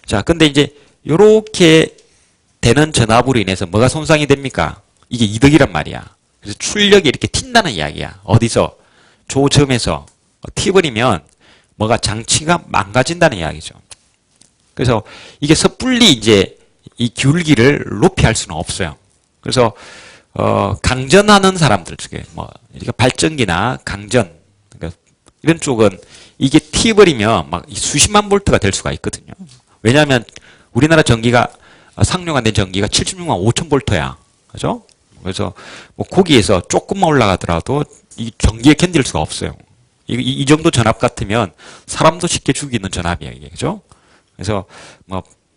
자, 근데 이제 요렇게 되는 전압으로 인해서 뭐가 손상이 됩니까? 이게 이득이란 말이야. 그래서 출력이 이렇게 튄다는 이야기야. 어디서? 조점에서 튀버리면 뭐가 장치가 망가진다는 이야기죠. 그래서 이게 섣불리 이제 이 기울기를 높이 할 수는 없어요. 그래서 강전하는 사람들 중에 뭐 이렇게 발전기나 강전, 그러니까 이런 쪽은 이게 튀버리면 막 수십만 볼트가 될 수가 있거든요. 왜냐하면 우리나라 전기가 상용화 된 전기가 76만 5천 볼트야. 그죠? 그래서 뭐 거기에서 조금만 올라가더라도 이 전기에 견딜 수가 없어요. 이 정도 전압 같으면 사람도 쉽게 죽이는 전압이에요, 이게. 그죠? 그래서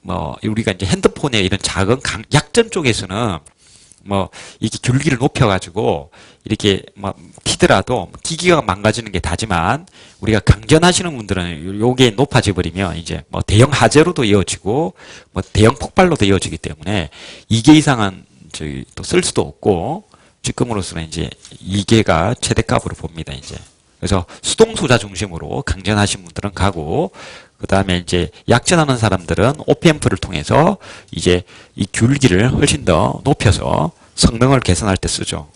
뭐 우리가 이제 핸드폰에 이런 작은 약전 쪽에서는 뭐 이렇게 기울기를 높여가지고 이렇게 뭐 튀더라도 기기가 망가지는 게 다지만, 우리가 강전하시는 분들은 요게 높아져 버리면 이제 뭐 대형 화재로도 이어지고 뭐 대형 폭발로도 이어지기 때문에 2개 이상은 저희 또 쓸 수도 없고, 지금으로서는 이제 2개가 최대값으로 봅니다, 이제. 그래서 수동소자 중심으로 강전하신 분들은 가고, 그 다음에 이제 약전하는 사람들은 OPM프를 통해서 이제 이 귤기를 훨씬 더 높여서 성능을 개선할 때 쓰죠.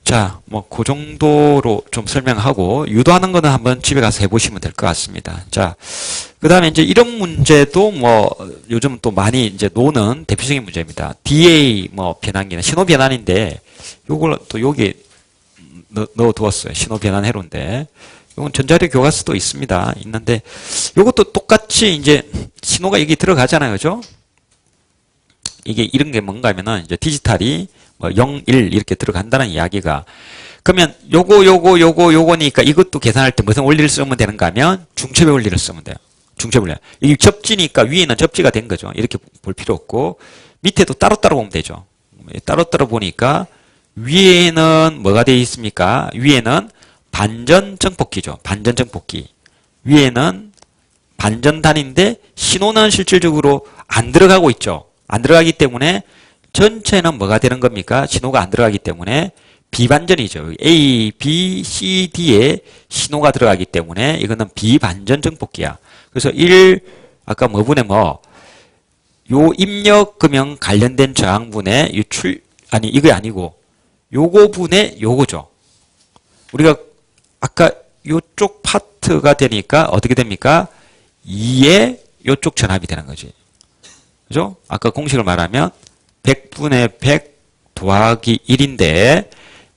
자, 뭐, 그 정도로 좀 설명하고, 유도하는 거는 한번 집에 가서 해보시면 될 것 같습니다. 자, 그 다음에 이제 이런 문제도 뭐, 요즘 또 많이 이제 노는 대표적인 문제입니다. DA 뭐, 변환기는 신호 변환인데, 요걸 또 여기 넣어두었어요. 신호 변환 회로인데, 이건 전자료 교과서도 있습니다. 있는데, 요것도 똑같이 이제 신호가 여기 들어가잖아요. 그죠? 이게 이런 게 뭔가 하면은 이제 디지털이 뭐 0, 1 이렇게 들어간다는 이야기가 그러면 요거니까 이것도 계산할 때 무슨 원리를 쓰면 되는가 하면 중첩의 원리를 쓰면 돼요. 중첩의 원리. 이게 접지니까 위에는 접지가 된 거죠. 이렇게 볼 필요 없고 밑에도 따로따로 보면 되죠. 따로따로 보니까 위에는 뭐가 되어 있습니까? 위에는 반전정폭기죠. 반전정폭기. 위에는 반전단인데 신호는 실질적으로 안 들어가고 있죠. 안 들어가기 때문에 전체는 뭐가 되는 겁니까? 신호가 안 들어가기 때문에 비반전이죠. A, B, C, D에 신호가 들어가기 때문에 이거는 비반전 정폭기야. 그래서 1, 아까 뭐분에 뭐, 요 입력금형 관련된 저항분의 아니, 이거 아니고, 요거 분의 요거죠. 우리가 아까 요쪽 파트가 되니까 어떻게 됩니까? 2에 요쪽 전압이 되는 거지. 그죠? 아까 공식을 말하면 100분의 100 더하기 1인데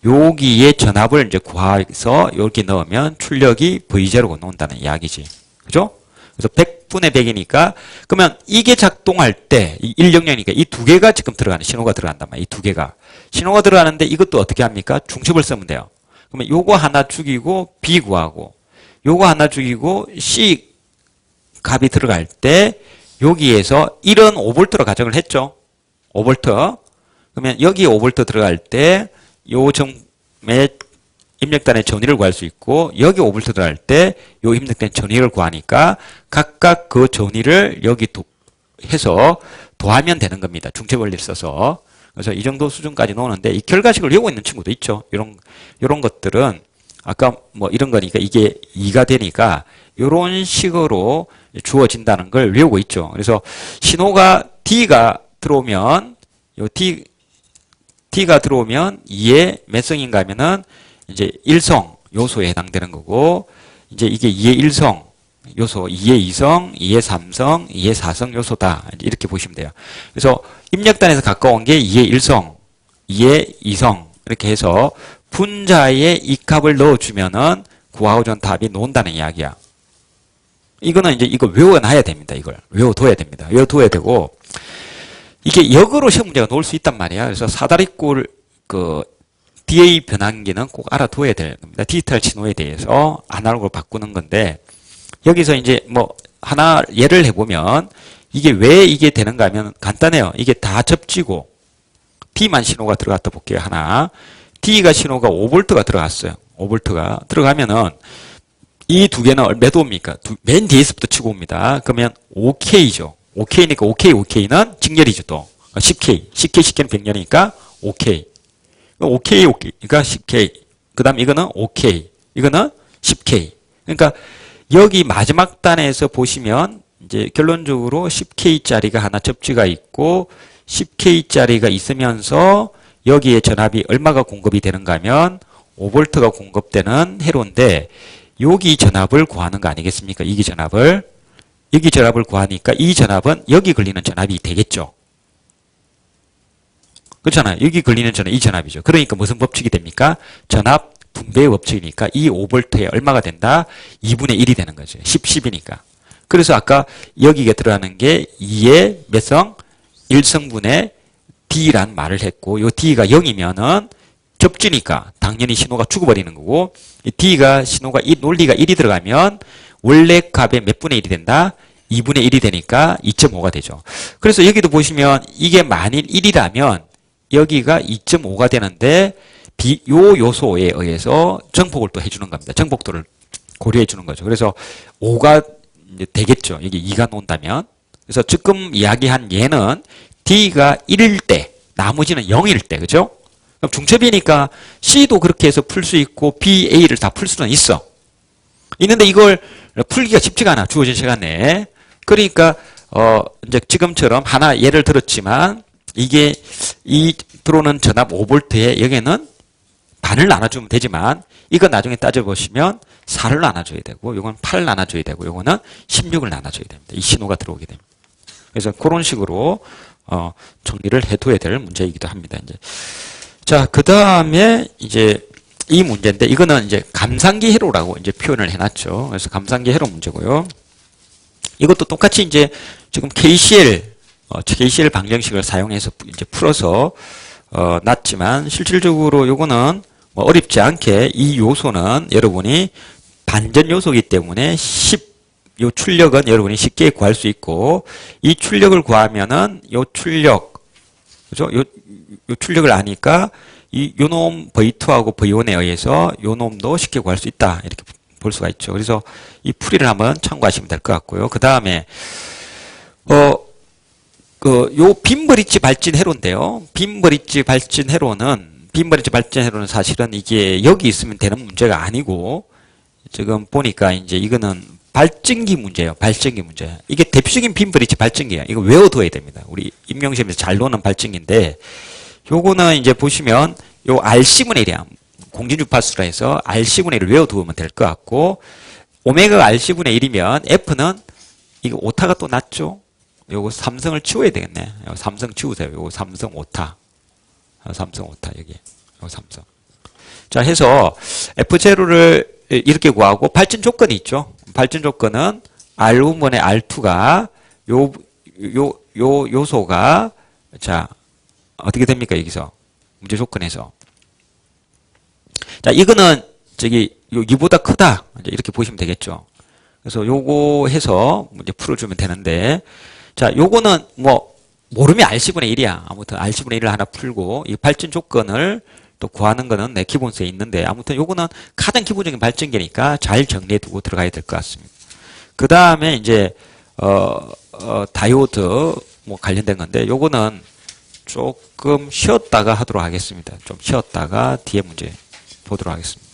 여기에 전압을 이제 구해서 여기 넣으면 출력이 V0가 나온다는 이야기지. 그죠? 그래서 100분의 100이니까 그러면 이게 작동할 때 100이니까 이 두 개가 지금 들어가는 신호가 들어간단 말이야. 이 두 개가. 신호가 들어가는데 이것도 어떻게 합니까? 중첩을 쓰면 돼요. 그러면 요거 하나 죽이고 B 구하고 요거 하나 죽이고 C 값이 들어갈 때 여기에서 1은 5V로 가정을 했죠. 5V. 그러면 여기에 5V 들어갈 때 요 점의 입력단의 전위를 구할 수 있고 여기 5V 들어갈 때 요 입력된 전위를 구하니까 각각 그 전위를 여기 해서 더하면 되는 겁니다. 중첩 원리를 써서. 그래서 이 정도 수준까지 나오는데 이 결과식을 외우고 있는 친구도 있죠. 요런 것들은 아까 뭐 이런 거니까 이게 2가 되니까 요런 식으로 주어진다는 걸 외우고 있죠. 그래서 신호가 D가 들어오면 요 D가 들어오면 2의 몇 성인가 하면은 이제 1성 요소에 해당되는 거고 이제 이게 2의 1성 요소, 2의 2성, 2의 3성, 2의 4성 요소다. 이렇게 보시면 돼요. 그래서 입력단에서 가까운 게 2의 1성, 2의 2성 이렇게 해서 분자에 이 값을 넣어주면은 구하고전 답이 나온다는 이야기야. 이거는 이제 이거 외워놔야 됩니다. 이걸 외워둬야 됩니다. 외워둬야 되고 이게 역으로 시험 문제가 나올 수 있단 말이야. 그래서 사다리꼴 그 DA 변환기는 꼭 알아둬야 될 겁니다. 디지털 신호에 대해서 아날로그로 바꾸는 건데 여기서 이제 뭐 하나 예를 해보면 이게 왜 이게 되는가 하면 간단해요. 이게 다 접지고 D만 신호가 들어갔다 볼게요. 하나 D가 신호가 5V가 들어갔어요. 5V가 들어가면은 이 두 개는 몇 옵니까? 맨 뒤에서부터 치고 옵니다. 그러면 5K죠. 5K니까 OK는 직렬이죠 또. 10K. 10K, 10K는 100년이니까 5K. 5K, 그러니까 10K. 그 다음 이거는 5K. 이거는 10K. 그러니까 여기 마지막 단에서 보시면 이제 결론적으로 10K짜리가 하나 접지가 있고 10K짜리가 있으면서 여기에 전압이 얼마가 공급이 되는가 하면 5V가 공급되는 회로인데 여기 전압을 구하는 거 아니겠습니까? 여기 전압을 구하니까 이 전압은 여기 걸리는 전압이 되겠죠. 그렇잖아요. 여기 걸리는 전압, 이 전압이죠. 그러니까 무슨 법칙이 됩니까? 전압 분배의 법칙이니까 이 5V에 얼마가 된다? 2분의 1이 되는 거죠. 10이니까. 그래서 아까 여기가 들어가는 게 2의 몇 성? 1성분의 D란 말을 했고 이 D가 0이면은 접지니까 당연히 신호가 죽어버리는 거고 이 D가 신호가 논리가 1이 들어가면 원래 값의 몇 분의 1이 된다? 2분의 1이 되니까 2.5가 되죠. 그래서 여기도 보시면 이게 만일 1이라면 여기가 2.5가 되는데 요 요소에 의해서 정폭을 또 해주는 겁니다. 정폭도를 고려해 주는 거죠. 그래서 5가 이제 되겠죠. 여기 2가 논다면. 그래서 지금 이야기한 얘는 D가 1일 때 나머지는 0일 때 그죠? 그럼 중첩이니까 C도 그렇게 해서 풀 수 있고 B, A를 다 풀 수는 있어. 있는데 이걸 풀기가 쉽지가 않아. 주어진 시간 내에. 그러니까 이제 지금처럼 하나 예를 들었지만 이게 이 들어오는 전압 5V에 여기는 반을 나눠주면 되지만 이거 나중에 따져보시면 4를 나눠줘야 되고 이건 8을 나눠줘야 되고 이거는 16을 나눠줘야 됩니다. 이 신호가 들어오게 됩니다. 그래서 그런 식으로 정리를 해둬야 될 문제이기도 합니다. 이제 자, 그 다음에 이제 이 문제인데 이거는 이제 감상기 회로라고 이제 표현을 해놨죠. 그래서 감상기 회로 문제고요. 이것도 똑같이 이제 지금 KCL 방정식을 사용해서 이제 풀어서 놨지만 실질적으로 요거는 뭐 어렵지 않게 이 요소는 여러분이 반전 요소이기 때문에 요 출력은 여러분이 쉽게 구할 수 있고 이 출력을 구하면은 요 출력 그죠? 요 출력을 아니까 요 놈 V2하고 V1에 의해서 요 놈도 쉽게 구할 수 있다. 이렇게 볼 수가 있죠. 그래서 이 풀이를 한번 참고하시면 될 것 같고요. 그 다음에 요 빈브릿지 발진 회로인데요. 빈브릿지 발진 회로는 사실은 이게 여기 있으면 되는 문제가 아니고 지금 보니까 이제 이거는 발진기 문제예요. 발진기 문제. 이게 대표적인 빈브릿지 발진기예요. 이거 외워둬야 됩니다. 우리 임용시험에서 잘 노는 발진기인데 요거는 이제 보시면 요 RC분의 1이야. 공진주파수라 해서 RC분의 1을 외워두면 될 것 같고 오메가가 RC분의 1이면 F는 이거 오타가 또 낮죠. 요거 삼성을 치워야 되겠네. 요 삼성 치우세요. 요거 삼성 오타. 삼성 오타 여기. 요 삼성. 자 해서 F0를 이렇게 구하고 발진 조건이 있죠. 발진 조건은 R1분의 R2가 요 요소가 자 어떻게 됩니까 여기서 문제 조건에서 자 이거는 저기 이보다 크다 이렇게 보시면 되겠죠. 그래서 요거 해서 문제 풀어주면 되는데 자 요거는 뭐 모르면 RC분의 1이야. 아무튼 RC분의 1을 하나 풀고 이 발진 조건을 또 구하는 거는 내 기본서에 있는데 아무튼 요거는 가장 기본적인 발전기니까 잘 정리해 두고 들어가야 될 것 같습니다. 그 다음에 이제 다이오드 뭐 관련된 건데 요거는 조금 쉬었다가 하도록 하겠습니다. 좀 쉬었다가 뒤에 문제 보도록 하겠습니다.